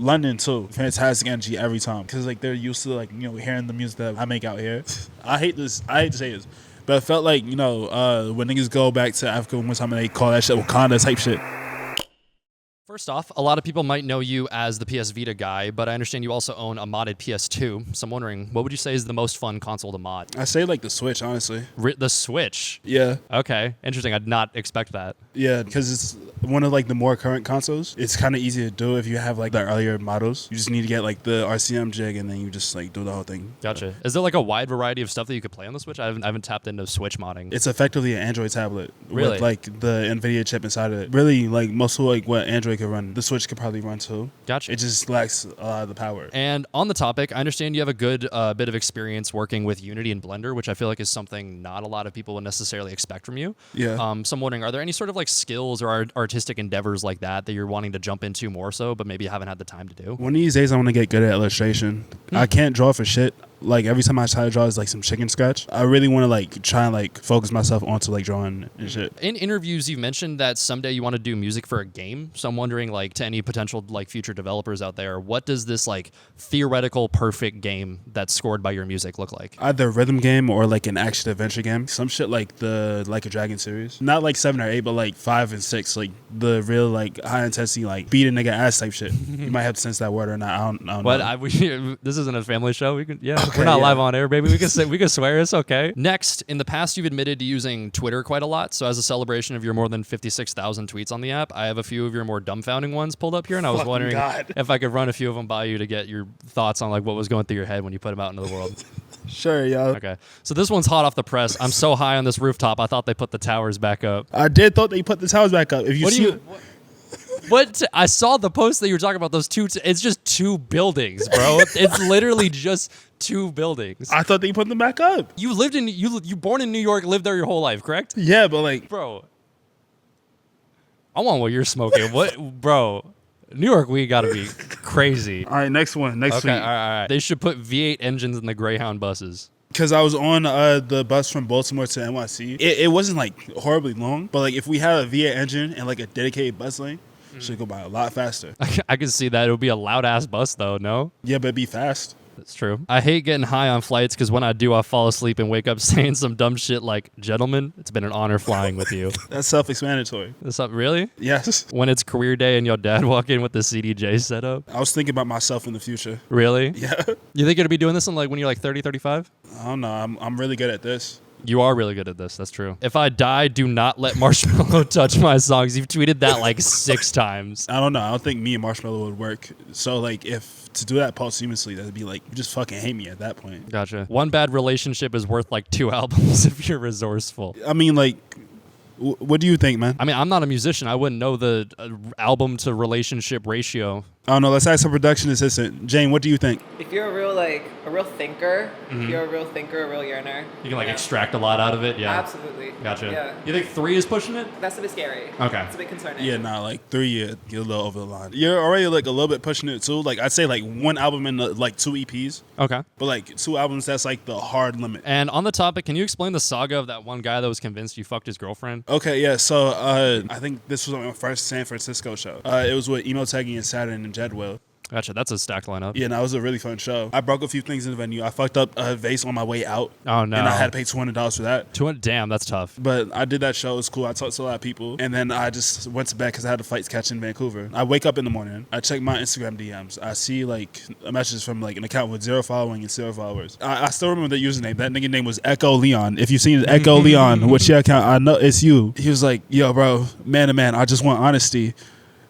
London too. Fantastic energy every time because like they're used to like hearing the music that I make out here. I hate to say this, but it felt like when niggas go back to Africa one time and they call that shit Wakanda type shit. First off, a lot of people might know you as the PS Vita guy, but I understand you also own a modded PS2. So I'm wondering, what would you say is the most fun console to mod? I say like the Switch, honestly. The Switch? Yeah. Okay, interesting. I'd not expect that. Yeah, because it's one of like the more current consoles. It's kind of easy to do if you have like the earlier models. You just need to get like the RCM jig and then you just like do the whole thing. Gotcha. Is there like a wide variety of stuff that you could play on the Switch? I haven't tapped into Switch modding. It's effectively an Android tablet really? With like the NVIDIA chip inside of it. Really, like most of like what Android could run, the Switch could probably run too. Gotcha. It just lacks a lot of the power. And on the topic, I understand you have a good bit of experience working with Unity and Blender, which I feel like is something not a lot of people would necessarily expect from you. Yeah. So I'm wondering, are there any sort of like skills or artistic endeavors like that you're wanting to jump into more so, but maybe haven't had the time to do? One of these days, I want to get good at illustration. I can't draw for shit. Like every time I try to draw is like some chicken scratch. I really want to like try and like focus myself onto like drawing and shit. In interviews, you've mentioned that someday you want to do music for a game. So I'm wondering, like, to any potential like future developers out there, what does this like theoretical perfect game that's scored by your music look like? Either a rhythm game or like an action adventure game. Some shit like the Like a Dragon series. Not like 7 or 8, but like 5 and 6. Like the real like high intensity like beat a nigga ass type shit. You might have to sense that word or not. I don't know. This isn't a family show. We can we're not live on air, baby. We can swear. It's okay. Next, in the past, you've admitted to using Twitter quite a lot. So as a celebration of your more than 56,000 tweets on the app, I have a few of your more dumbfounding ones pulled up here, and I was wondering if I could run a few of them by you to get your thoughts on like what was going through your head when you put them out into the world. Sure, yo. Okay. So this one's hot off the press. I'm so high on this rooftop, I thought they put the towers back up. I did thought they put the towers back up. If you see What? I saw the post that you were talking about, those two. It's just 2 buildings, bro. It's literally just 2 buildings. I thought they put them back up. You lived in you born in New York, lived there your whole life, correct? Yeah, but like, bro, I want what you're smoking. What, bro? New York weed gotta be crazy. All right, next one. Next week. All right. They should put V8 engines in the Greyhound buses. Because I was on the bus from Baltimore to NYC. It wasn't like horribly long, but like if we had a V8 engine and like a dedicated bus lane, it should go by a lot faster. I can see that. It would be a loud ass bus though, no? Yeah, but it'd be fast. That's true. I hate getting high on flights because when I do, I fall asleep and wake up saying some dumb shit like, "Gentlemen, it's been an honor flying with you." That's self-explanatory. That's up, really? Yes. When it's career day and your dad walk in with the CDJ setup? I was thinking about myself in the future. Really? Yeah. You think you're going to be doing this in like when you're like 30, 35? I don't know. I'm really good at this. You are really good at this. That's true. If I die, do not let Marshmello touch my songs. You've tweeted that like 6 times. I don't know. I don't think me and Marshmello would work. So like if to do that posthumously, that'd be like, you just fucking hate me at that point. Gotcha. One bad relationship is worth like 2 albums if you're resourceful. I mean, like, what do you think, man? I mean, I'm not a musician. I wouldn't know the album to relationship ratio. I don't know. Let's ask a production assistant. Jane, what do you think? If you're a real thinker, if you're a real thinker, a real yearner. You can like extract a lot out of it, yeah. Absolutely. Gotcha. Yeah. You think 3 is pushing it? That's a bit scary. Okay. It's a bit concerning. Yeah, nah, like 3, you're a little over the line. You're already like a little bit pushing it too. Like I'd say like 1 album and like 2 EPs. Okay. But like 2 albums, that's like the hard limit. And on the topic, can you explain the saga of that one guy that was convinced you fucked his girlfriend? Okay, yeah. So I think this was on my first San Francisco show. It was with Emo Teggy and Saturn and Jedwell. Gotcha, that's a stacked lineup. Yeah, no, it was a really fun show. I broke a few things in the venue. I fucked up a vase on my way out. Oh, no. And I had to pay $200 for that. Damn, that's tough. But I did that show. It was cool. I talked to a lot of people. And then I just went to bed because I had a flight to catch in Vancouver. I wake up in the morning. I check my Instagram DMs. I see like a message from like an account with 0 following and 0 followers. I still remember the username. That nigga name was Echo Leon. If you've seen Echo Leon, what's your account? I know it's you. He was like, yo, bro, man to man, I just want honesty.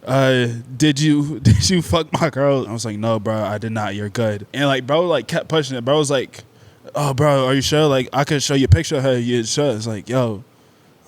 Did you fuck my girl? I was like, no, bro, I did not. You're good. And like, bro, like kept pushing it. Bro was like, oh, bro, are you sure? Like, I could show you a picture of her. You sure? It's like, yo,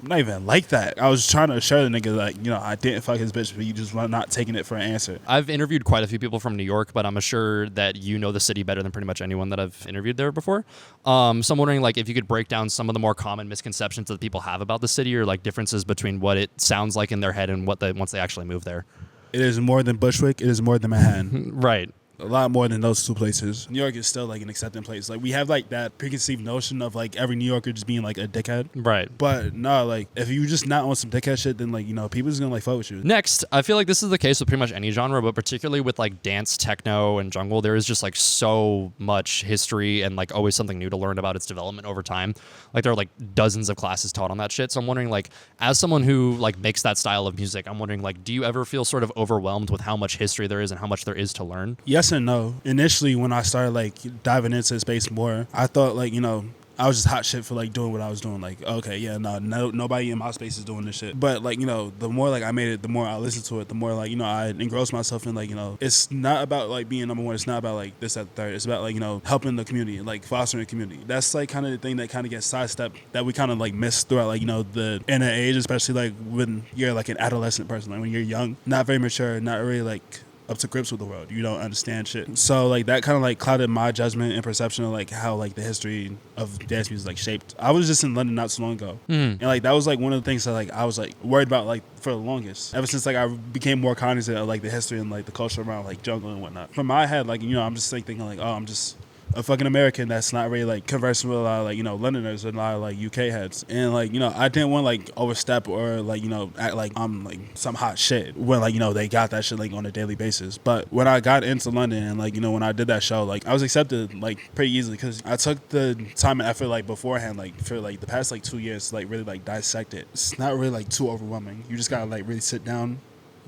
I'm not even like that. I was trying to show the nigga like, I didn't fuck his bitch, but you just not taking it for an answer. I've interviewed quite a few people from New York, but I'm sure that you know the city better than pretty much anyone that I've interviewed there before. So I'm wondering like if you could break down some of the more common misconceptions that people have about the city, or like differences between what it sounds like in their head and what once they actually move there. It is more than Bushwick. It is more than Manhattan. Right. A lot more than those two places. New York is still like an accepting place. Like we have like that preconceived notion of like every New Yorker just being like a dickhead. Right. But no, like if you just not on some dickhead shit, then like, you know, people just gonna like fuck with you. Next, I feel like this is the case with pretty much any genre, but particularly with like dance, techno, and jungle, there is just like so much history and like always something new to learn about its development over time. Like there are like dozens of classes taught on that shit. So I'm wondering, like, as someone who like makes that style of music, I'm wondering, like, do you ever feel sort of overwhelmed with how much history there is and how much there is to learn? Yes and no. Initially, when I started like diving into the space more, I thought like, you know, I was just hot shit for like doing what I was doing. Like, okay, yeah, no, nobody in my space is doing this shit. But like, you know, the more like I made it, the more I listened to it, the more like, you know, I engrossed myself in like, you know, it's not about like being number one. It's not about like this, that, third. It's about like, you know, helping the community, like fostering the community. That's like kind of the thing that kind of gets sidestepped that we kind of like miss throughout like, you know, the inner age, especially like when you're like an adolescent person, like when you're young, not very mature, not really like up to grips with the world. You don't understand shit. So like that kind of like clouded my judgment and perception of like how like the history of dance music like shaped. I was just in London not so long ago, and like that was like one of the things that like I was like worried about like for the longest. Ever since like I became more cognizant of like the history and like the culture around like jungle and whatnot. From my head, like, you know, I'm just like thinking like, oh, I'm just a fucking American that's not really like conversing with a lot of like, you know, Londoners and a lot of like UK heads. And like, you know, I didn't want to like overstep or like, you know, act like I'm like some hot shit when like, you know, they got that shit like on a daily basis. But when I got into London and like, you know, when I did that show, like I was accepted like pretty easily because I took the time and effort like beforehand, like for like the past like 2 years to like really like dissect it. It's not really like too overwhelming. You just gotta like really sit down,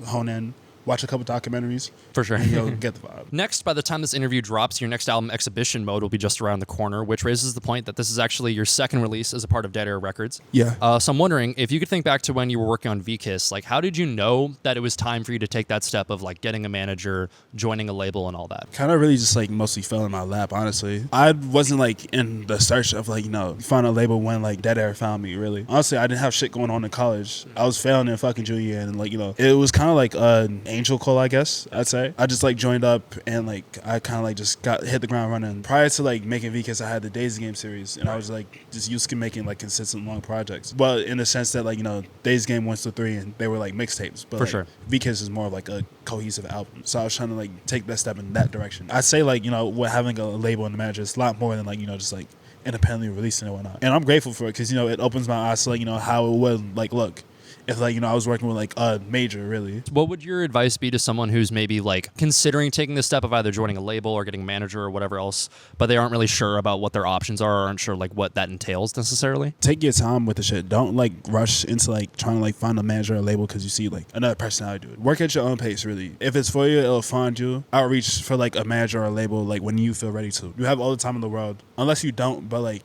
hone in, watch a couple documentaries. For sure. And you'll get the vibe. Next, by the time this interview drops, your next album, Exhibition Mode, will be just around the corner, which raises the point that this is actually your second release as a part of Dead Air Records. Yeah. So I'm wondering, if you could think back to when you were working on vKiSS, like how did you know that it was time for you to take that step of like getting a manager, joining a label and all that? Kind of really just like mostly fell in my lap, honestly. I wasn't like in the search of like, you know, find a label when like Dead Air found me, really. Honestly, I didn't have shit going on in college. I was failing in fucking junior year and like, you know, it was kind of like an angel call, I guess I'd say. I just like joined up and like I kind of like just hit the ground running. Prior to like making vKiSS, I had the Daze game series and I was like just used to making like consistent long projects. But in the sense that like, you know, Daze game 1 to 3 and they were like mixtapes. But For like, sure. vKiSS is more of like a cohesive album. So I was trying to like take that step in that direction. I'd say like, you know, with having a label and a manager, it's a lot more than like, you know, just like independently releasing it and whatnot. And I'm grateful for it because, you know, it opens my eyes to like, you know, how it would like look if like, you know, I was working with like a major, really. What would your advice be to someone who's maybe like considering taking the step of either joining a label or getting a manager or whatever else, but they aren't really sure about what their options are or aren't sure like what that entails necessarily? Take your time with the shit. Don't like rush into like trying to like find a manager or a label because you see like another personality do it. Work at your own pace, really. If it's for you, it'll find you. Outreach for like a manager or a label like when you feel ready to. You have all the time in the world. Unless you don't, but like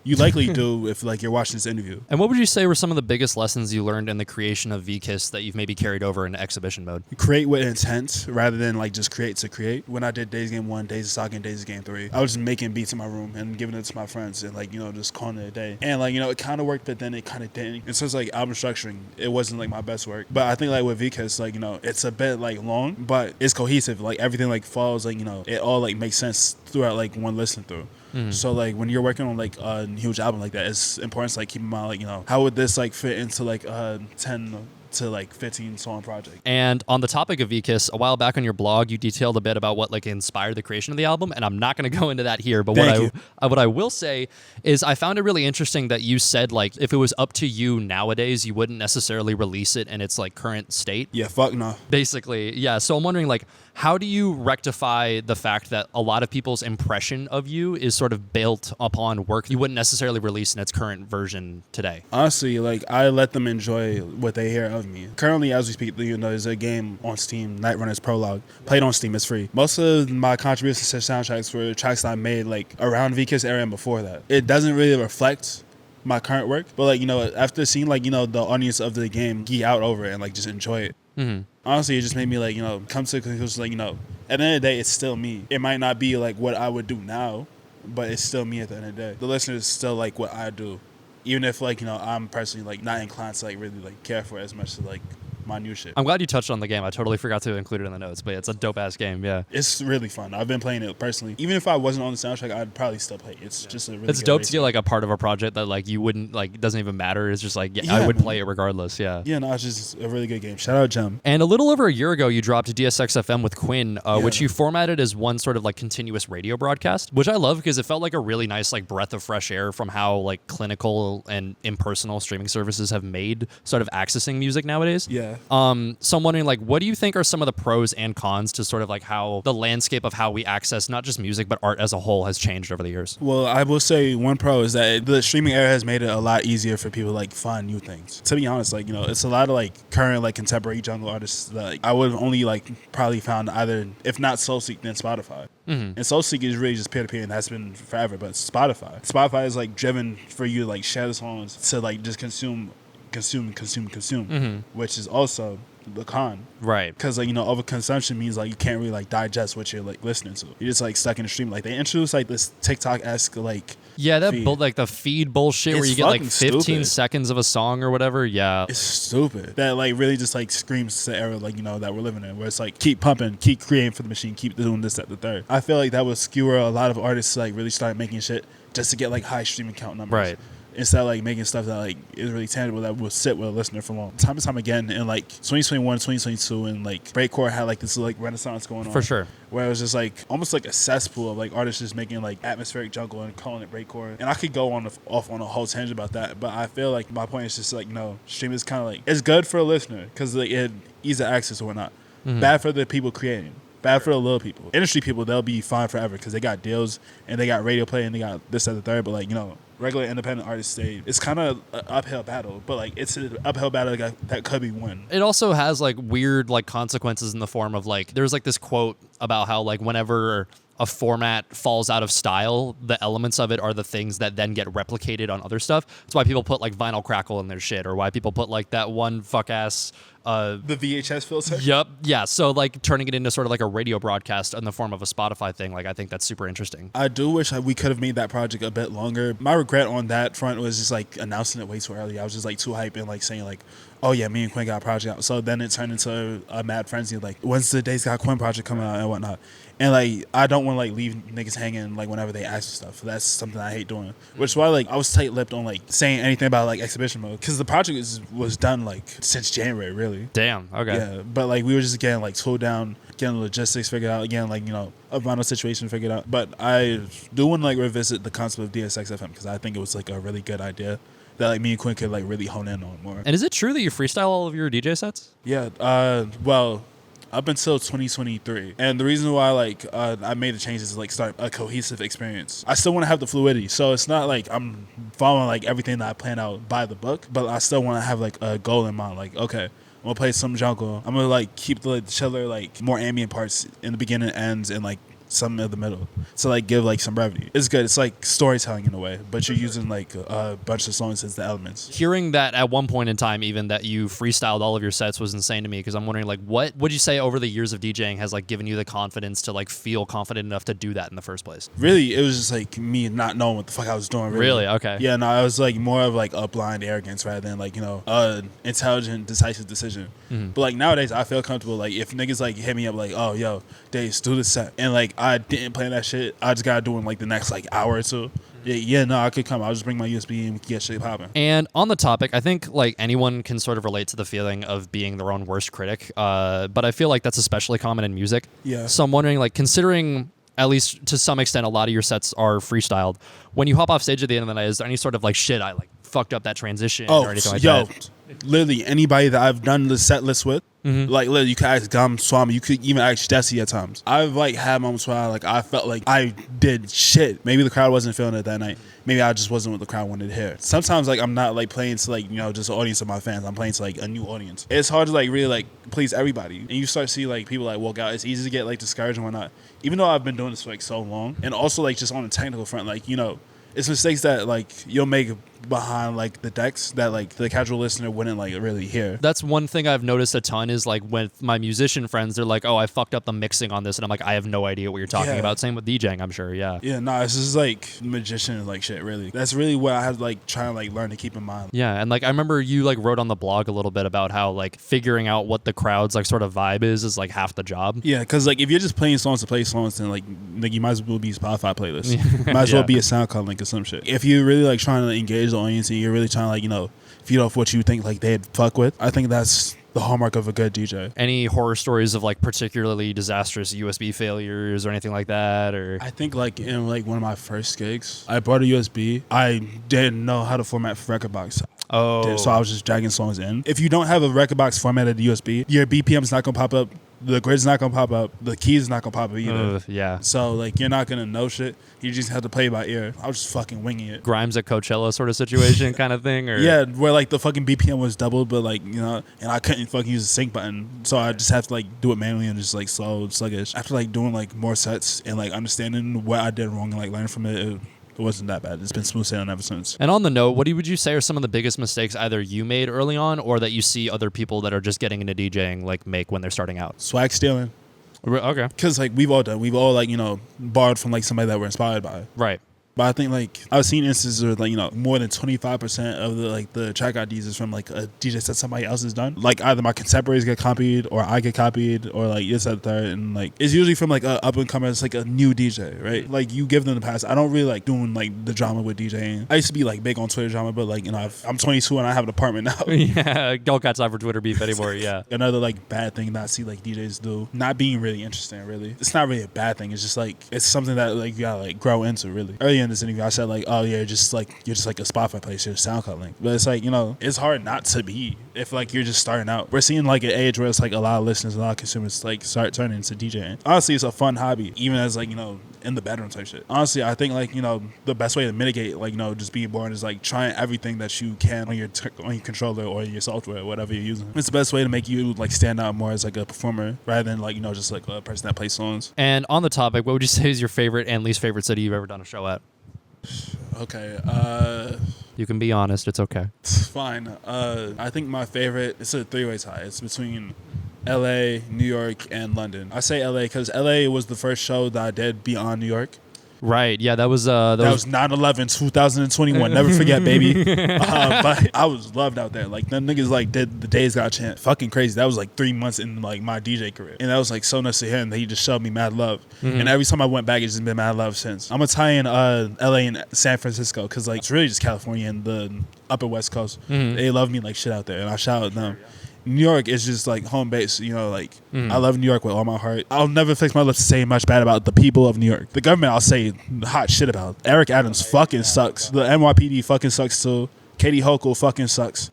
you likely do if like you're watching this interview. And what would you say were some of the biggest lessons you learned in the creation of vKiSS that you've maybe carried over into Exhibition Mode? Create with intent rather than like just create to create. When I did Daze Game 1, Daze Saga, and Daze Game 3, I was just making beats in my room and giving it to my friends and like, you know, just calling it a day. And like, you know, it kind of worked, but then it kind of didn't. And so it's like album structuring, it wasn't like my best work. But I think like with vKiSS, like, you know, it's a bit like long, but it's cohesive. Like everything like falls, like, you know, it all like makes sense throughout like one listen through. So like when you're working on like a huge album like that, it's important to like keep in mind like, you know, how would this like fit into like a 10 to like 15 song project. And on the topic of vKiSS, a while back on your blog, you detailed a bit about what like inspired the creation of the album, and I'm not going to go into that here, but what I will say is I found it really interesting that you said like if it was up to you nowadays, you wouldn't necessarily release it in its like current state. Yeah, fuck no. Basically, yeah. So I'm wondering like how do you rectify the fact that a lot of people's impression of you is sort of built upon work you wouldn't necessarily release in its current version today? Honestly, like I let them enjoy what they hear of me. Currently, as we speak, you know, there's a game on Steam, Night Runners Prologue. Played on Steam, it's free. Most of my contributions to soundtracks were tracks that I made like around vKiSS era and before that. It doesn't really reflect my current work, but like, you know, after seeing like, you know, the audience of the game geek out over it and like just enjoy it. Honestly, it just made me like, you know, come to the conclusion like, you know, at the end of the day, it's still me. It might not be like what I would do now, but it's still me at the end of the day. The listener is still like what I do, even if like, you know, I'm personally like not inclined to like really like care for it as much as like my new shit. I'm glad you touched on the game. I totally forgot to include it in the notes, but it's a dope ass game. Yeah, It's really fun. I've been playing it personally. Even if I wasn't on the soundtrack, I'd probably still play it. It's just a really it's good dope race to get like a part of a project that like you wouldn't like doesn't even matter. It's just like I would play it regardless. Yeah. Yeah, no, it's just a really good game. Shout out Gem. And a little over a year ago, you dropped DSXFM with Quinn, which you formatted as one sort of like continuous radio broadcast, which I love because it felt like a really nice like breath of fresh air from how like clinical and impersonal streaming services have made sort of accessing music nowadays. Yeah. So I'm wondering like, what do you think are some of the pros and cons to sort of like how the landscape of how we access not just music but art as a whole has changed over the years? Well, I will say one pro is that the streaming era has made it a lot easier for people to like find new things. To be honest, like, you know, it's a lot of like current like contemporary jungle artists that like, I would have only like probably found either, if not SoulSeek, then Spotify. And SoulSeek is really just peer-to-peer, and that's been forever. But Spotify is like driven for you to like share the songs to like just consume, which is also the con. Right. Because like, you know, overconsumption means like you can't really like digest what you're like listening to. You're just like stuck in the stream. Like they introduced like this TikTok-esque like feed. Like the feed bullshit where It's you get like fucking 15 stupid. seconds of a song or whatever. Yeah. It's stupid. That like really just like screams to the era like, you know, that we're living in, where it's like keep pumping, keep creating for the machine, keep doing this, that, the third. I feel like that would skewer a lot of artists to like really start making shit just to get like high streaming count numbers. Right. Instead of like making stuff that like is really tangible that will sit with a listener for long. Time and time again in like 2021, 2022, and like breakcore had like this like renaissance going on. For sure. Where it was just like almost like a cesspool of like artists just making like atmospheric jungle and calling it breakcore. And I could go off on a whole tangent about that, but I feel like my point is just like, you know, streaming is kind of like, it's good for a listener because like it easy access or whatnot. Bad for the people creating. Bad for the little people. Industry people, they'll be fine forever because they got deals and they got radio play and they got this, that, the third. But like, you know, regular independent artists say it's kind of an uphill battle, but like it's an uphill battle that could be won. It also has like weird like consequences in the form of like there's like this quote about how like whenever a format falls out of style, the elements of it are the things that then get replicated on other stuff. That's why people put like vinyl crackle in their shit, or why people put like that one fuck ass the VHS filter. Yep. Yeah. So like turning it into sort of like a radio broadcast in the form of a Spotify thing, like I think that's super interesting. I do wish we could have made that project a bit longer. My regret on that front was just like announcing it way too early. I was just like too hype and like saying like, oh yeah, me and Quinn got a project out. So then it turned into a mad frenzy. Like, when's the dazegxd project coming out and whatnot? And like, I don't want to like leave niggas hanging like whenever they ask for stuff. That's something I hate doing. Which is why like I was tight-lipped on like saying anything about like exhibition mode, because the project was done like since January really. Damn. Okay. Yeah, but like we were just getting like slowed down, getting the logistics figured out, again like, you know, a vinyl situation figured out. But I do want to like revisit the concept of DSXFM because I think it was like a really good idea that like me and Quinn could like really hone in on more. And is it true that you freestyle all of your DJ sets? Yeah. Well, up until 2023, and the reason why like I made the changes is like start a cohesive experience. I still want to have the fluidity, so it's not like I'm following like everything that I plan out by the book, but I still want to have like a goal in mind. Like, okay, I'm gonna play some jungle. I'm gonna like keep the chiller, like more ambient parts in the beginning, ends, and like some in the middle to like give like some brevity. It's good. It's like storytelling in a way, but you're using like a bunch of songs as the elements. Hearing that at one point in time, even that you freestyled all of your sets was insane to me, because I'm wondering like what would you say over the years of DJing has like given you the confidence to like feel confident enough to do that in the first place? Really, it was just like me not knowing what the fuck I was doing. Really? Okay. Yeah, no, I was like more of like a blind arrogance rather than like, you know, intelligent, decisive decision. But like nowadays, I feel comfortable. Like if niggas like hit me up like, oh yo, Daze, do the set, and like I didn't plan that shit, I just gotta do it in like the next like hour or two. Yeah, no, I could come. I'll just bring my USB and we can get shit popping. And on the topic, I think like anyone can sort of relate to the feeling of being their own worst critic. But I feel like that's especially common in music. Yeah. So I'm wondering, like, considering at least to some extent a lot of your sets are freestyled, when you hop off stage at the end of the night, is there any sort of like shit I like fucked up that transition or anything like that? Literally anybody that I've done the set list with, like literally you could ask Gum Swami, you could even ask Desi at times. I've like had moments where I felt like I did shit. Maybe the crowd wasn't feeling it that night. Maybe I just wasn't what the crowd wanted to hear. Sometimes like I'm not like playing to like, you know, just an audience of my fans. I'm playing to like a new audience. It's hard to like really like please everybody. And you start to see like people like walk out. It's easy to get like discouraged and whatnot. Even though I've been doing this for like so long, and also like just on the technical front, like, you know, it's mistakes that like you'll make behind like the decks that like the casual listener wouldn't like really hear. That's one thing I've noticed a ton is like with my musician friends, they're like, oh, I fucked up the mixing on this. And I'm like, I have no idea what you're talking about. Same with DJing, I'm sure. Yeah. Yeah, no, this is like magician like shit, really. That's really what I had to like try and like learn to keep in mind. Yeah. And like, I remember you like wrote on the blog a little bit about how like figuring out what the crowd's like sort of vibe is like half the job. Yeah, because like if you're just playing songs to play songs, then like you might as well be a Spotify playlist. Might as well be a SoundCloud link or some shit. If you're really like trying to engage the audience and you're really trying to like, you know, feed off what you think like they'd fuck with, I think that's the hallmark of a good DJ. Any horror stories of like particularly disastrous USB failures or anything like that? Or I think like in like one of my first gigs, I brought a USB. I didn't know how to format for Rekordbox. Oh. So I was just dragging songs in. If you don't have a Rekordbox formatted USB, your BPM's not gonna pop up. The grid's not gonna pop up. The key's not gonna pop up either. Yeah. So like you're not gonna know shit. You just have to play by ear. I was just fucking winging it. Grimes at Coachella sort of situation kind of thing? Or yeah, where like the fucking BPM was doubled, but like, you know, and I couldn't fucking use the sync button. So I just have to like do it manually and just like slow, sluggish. After like doing like more sets and like understanding what I did wrong and like learning from it wasn't that bad. It's been smooth sailing ever since. And on the note, what would you say are some of the biggest mistakes either you made early on or that you see other people that are just getting into DJing like make when they're starting out? Swag stealing. Okay. Because like we've all like, you know, borrowed from like somebody that we're inspired by. Right. But I think like I've seen instances where like, you know, more than 25% of the like the track IDs is from like a DJ set somebody else has done. Like either my contemporaries get copied or I get copied or like this at the third, and like it's usually from like a up and comer. It's like a new DJ, right? Like you give them the pass. I don't really like doing like the drama with DJing. I used to be like big on Twitter drama, but like, you know, I'm 22 and I have an apartment now. Yeah, don't got time for Twitter beef anymore. Yeah. Another like bad thing that I see like DJs do, not being really interesting. Really, it's not really a bad thing. It's just like it's something that like you gotta like grow into. Really, early in this interview, I said like, oh yeah, you're just like a Spotify playlist, you're a SoundCloud link. But it's like, you know, it's hard not to be if like you're just starting out. We're seeing like an age where it's like a lot of listeners, a lot of consumers like start turning into DJing. Honestly, it's a fun hobby, even as like, you know, in the bedroom type shit. Honestly, I think like, you know, the best way to mitigate like, you know, just being bored is like trying everything that you can on your controller or your software, whatever you're using. It's the best way to make you like stand out more as like a performer rather than like, you know, just like a person that plays songs. And on the topic, what would you say is your favorite and least favorite city you've ever done a show at? Okay, you can be honest, it's okay. It's fine. I think my favorite, it's a three-way tie. It's between LA, New York, and London. I say LA because LA was the first show that I did beyond New York. Right, yeah, that was 9/11 2021. Never forget, baby. But I was loved out there. Like them niggas like did the daze got chant. Fucking crazy. That was like 3 months in like my DJ career, and that was like so nice to him that he just showed me mad love. And every time I went back, it's just been mad love since. I'm gonna tie in LA and San Francisco because like it's really just California and the upper West Coast. They love me like shit out there, and I shout at them. New York is just like home base, you know, like I love New York with all my heart. I'll never fix my lips to say much bad about the people of New York. The government I'll say hot shit about. Eric Adams fucking sucks. The NYPD fucking sucks too. Katie Hochul fucking sucks.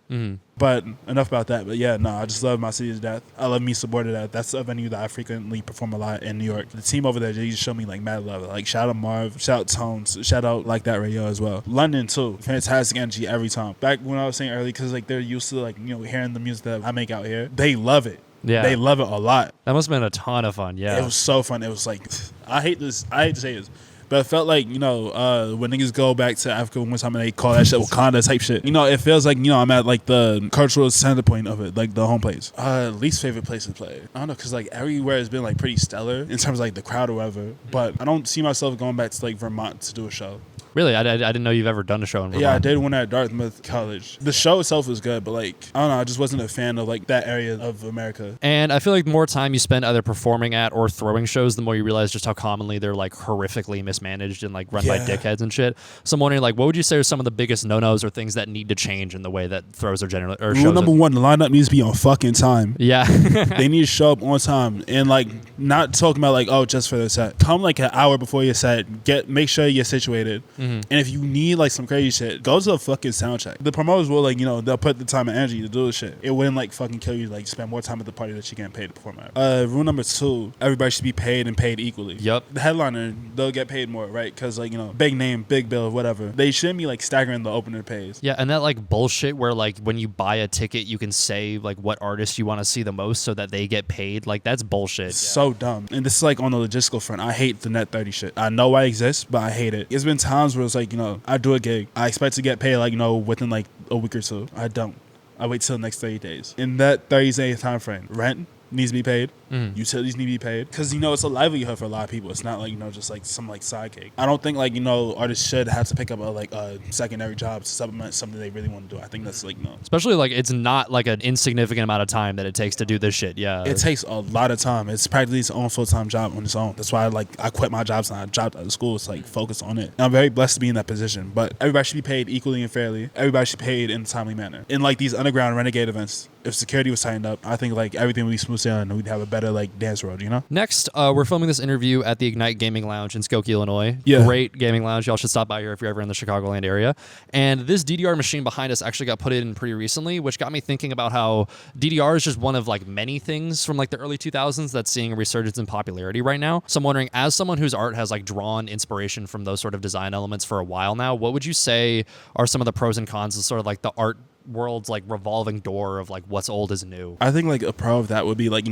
But enough about that. But yeah, no, I just love my city to death. I love me supported that. That's a venue that I frequently perform a lot in New York. The team over there, they just show me like mad love. Like shout out Marv, shout out Tones, shout out Like That Radio as well. London too, fantastic energy every time. Back when I was saying earlier, because like they're used to like, you know, hearing the music that I make out here. They love it. Yeah. They love it a lot. That must have been a ton of fun, yeah. It was so fun. It was like, I hate to say this, but it felt like, you know, when niggas go back to Africa one time and they call that shit Wakanda type shit. You know, it feels like, you know, I'm at like the cultural center point of it, like the home place. Least favorite place to play. I don't know, because like everywhere has been like pretty stellar in terms of like the crowd or whatever. But I don't see myself going back to like Vermont to do a show. Really? I didn't know you've ever done a show in Vermont. Yeah, I did one at Dartmouth College. The show itself was good, but like, I don't know, I just wasn't a fan of like that area of America. And I feel like the more time you spend either performing at or throwing shows, the more you realize just how commonly they're like horrifically mismanaged and like run by dickheads and shit. So I'm wondering, like, what would you say are some of the biggest no-nos or things that need to change in the way that throws are generally or shows? Rule number one, the lineup needs to be on fucking time. Yeah. They need to show up on time and like not talking about like, oh, just for the set. Come like an hour before your set. Make sure you're situated. And if you need like some crazy shit, go to a fucking sound check. The promoters will like, you know, they'll put the time and energy to do this shit. It wouldn't like fucking kill you to like spend more time at the party that you getting paid to perform at. Rule number two, everybody should be paid and paid equally. Yep. The headliner, they'll get paid more, right? Because like, you know, big name, big bill, whatever. They shouldn't be like staggering the opener pays. Yeah, and that like bullshit where like when you buy a ticket, you can say like what artist you want to see the most so that they get paid. Like that's bullshit. So dumb. And this is like on the logistical front. I hate the net 30 shit. I know I exist, but I hate it. There's been times where it's like, I do a gig. I expect to get paid like, within like a week or so. I don't. I wait till the next 30 days. In that 30-day time frame, rent needs to be paid. Utilities need to be paid. Because, it's a livelihood for a lot of people. It's not like, just like some like side gig. I don't think like, artists should have to pick up a secondary job to supplement something they really want to do. I think that's like, Especially like it's not like an insignificant amount of time that it takes to do this shit. Yeah. It takes a lot of time. It's practically its own full-time job on its own. That's why I quit my jobs and I dropped out of school. It's like focus on it. And I'm very blessed to be in that position. But everybody should be paid equally and fairly. Everybody should be paid in a timely manner. In like these underground renegade events, if security was tightened up, I think like everything would be smooth sailing and we'd have a better like dance road, Next, we're filming this interview at the Ignite Gaming Lounge in Skokie, Illinois. Yeah. Great gaming lounge. Y'all should stop by here if you're ever in the Chicagoland area. And this DDR machine behind us actually got put in pretty recently, which got me thinking about how DDR is just one of like many things from like the early 2000s that's seeing a resurgence in popularity right now. So I'm wondering, as someone whose art has like drawn inspiration from those sort of design elements for a while now, what would you say are some of the pros and cons of sort of like the art world's like revolving door of like what's old is new? I think like a pro of that would be like,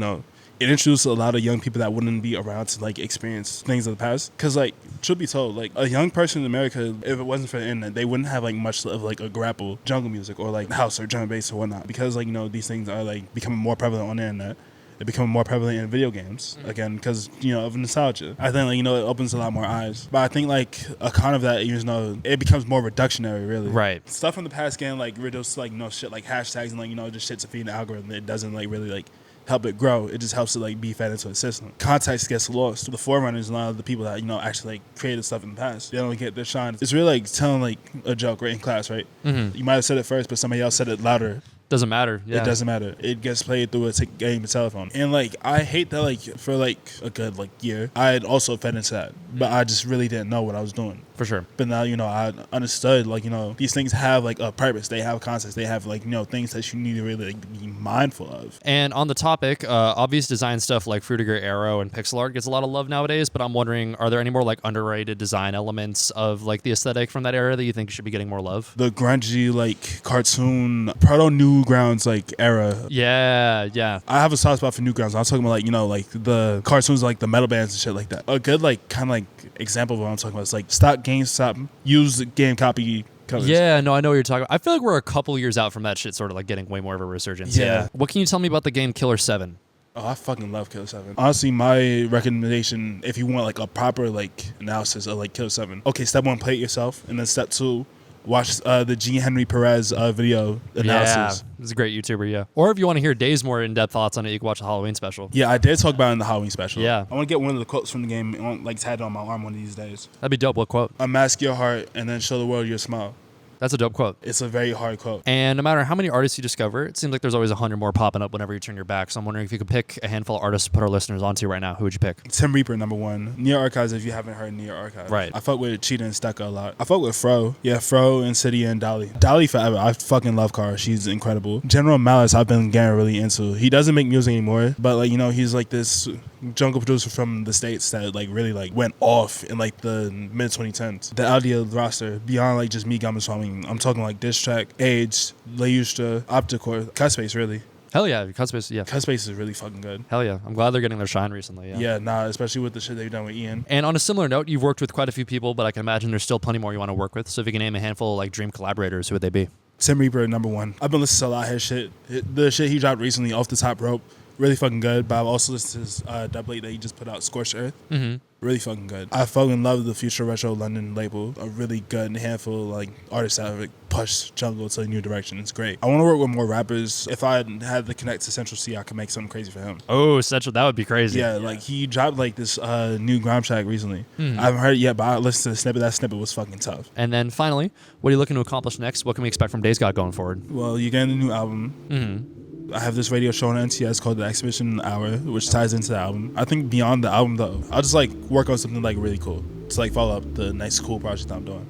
it introduced a lot of young people that wouldn't be around to like experience things of the past. Because like, truth be told, like a young person in America, if it wasn't for the internet, they wouldn't have like much of like a grapple jungle music or like house or drum and bass or whatnot. Because like, these things are like becoming more prevalent on the internet. They're becoming more prevalent in video games, again, because, of nostalgia. I think, like, it opens a lot more eyes. But I think, like, a con of that, it becomes more reductionary, really. Right. Stuff from the past game, like, reduce, like, shit like hashtags and, like, just shit to feed the algorithm. It doesn't, like, really, like, help it grow. It just helps it, like, be fed into a system. Context gets lost. The forerunners, a lot of the people that, actually, like, created stuff in the past, they don't get their shine. It's really, like, telling, like, a joke right in class, right? Mm-hmm. You might have said it first, but somebody else said it louder. Doesn't matter. Yeah. It doesn't matter. It gets played through a game of telephone. And, like, I hate that, like, for, like, a good, like, year, I had also fed into that. But I just really didn't know what I was doing. For sure. But now, I understood, like, these things have, like, a purpose. They have context. They have, like, things that you need to really, like, be mindful of. And on the topic, obvious design stuff like Frutiger Arrow and pixel art gets a lot of love nowadays, but I'm wondering, are there any more, like, underrated design elements of, like, the aesthetic from that era that you think should be getting more love? The grungy, like, cartoon, proto-Newgrounds, like, era. Yeah, yeah. I have a soft spot for Newgrounds. I'm talking about, like, like, the cartoons, like, the metal bands and shit like that. A good, like, kind of, like, example of what I'm talking about is, like, stock GameStop, used game copy covers. Yeah, no, I know what you're talking about. I feel like we're a couple years out from that shit sort of, like, getting way more of a resurgence. Yeah. What can you tell me about the game Killer 7? Oh, I fucking love Killer 7. Honestly, my recommendation, if you want, like, a proper, like, analysis of, like, Killer 7. Okay, step 1, play it yourself. And then step 2, watch the G. Henry Perez video analysis. Yeah, he's a great YouTuber, yeah. Or if you want to hear Dave's more in-depth thoughts on it, you can watch the Halloween special. Yeah, I did talk about it in the Halloween special. Yeah. I want to get one of the quotes from the game, like, tatted on my arm one of these days. That'd be dope. What quote? Unmask your heart and then show the world your smile. That's a dope quote. It's a very hard quote. And no matter how many artists you discover, it seems like there's always 100 more popping up whenever you turn your back. So I'm wondering if you could pick a handful of artists to put our listeners onto right now. Who would you pick? Tim Reaper, number 1. Neo Archives, if you haven't heard Neo Archives. Right. I fuck with Cheetah and Stecca a lot. I fuck with Fro. Yeah, Fro, Insidia, and Dolly. Dolly forever. I fucking love Cara. She's incredible. General Malice, I've been getting really into. He doesn't make music anymore, but, like, he's like this jungle producer from the States that, like, really, like, went off in, like, the mid-2010s. The Audio roster, beyond, like, just me, Gamaswami, I'm talking, like, Diss Track, Age, Layustra, Opticore, Cutspace, really. Hell yeah, Cutspace, yeah. Cutspace is really fucking good. Hell yeah. I'm glad they're getting their shine recently, yeah. Yeah, nah, especially with the shit they've done with Ian. And on a similar note, you've worked with quite a few people, but I can imagine there's still plenty more you want to work with. So if you can name a handful of, like, dream collaborators, who would they be? Tim Reaper, number 1. I've been listening to a lot of his shit. The shit he dropped recently, Off the Top Rope, really fucking good. But I've also listened to his double that he just put out, Scorched Earth. Mm-hmm. Really fucking good. I fucking love the Future Retro London label. A really good handful of, like, artists that have, like, pushed jungle to a new direction. It's great. I want to work with more rappers. If I had to connect to Central C, I could make something crazy for him. Oh, Central, that would be crazy. Yeah, like, he dropped, like, this new grime track recently. I haven't heard it yet, but I listened to the snippet. That snippet was fucking tough. And then finally, what are you looking to accomplish next? What can we expect from dazegxd going forward? Well, you're getting a new album. Mm-hmm. I have this radio show on NTS called The Exhibition Hour, which ties into the album. I think beyond the album, though, I'll just, like, work on something, like, really cool to, like, follow up the nice, cool project I'm doing.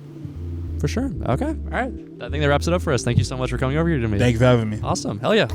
For sure. Okay. All right. I think that wraps it up for us. Thank you so much for coming over here to me. Thank you for having me. Awesome. Hell yeah.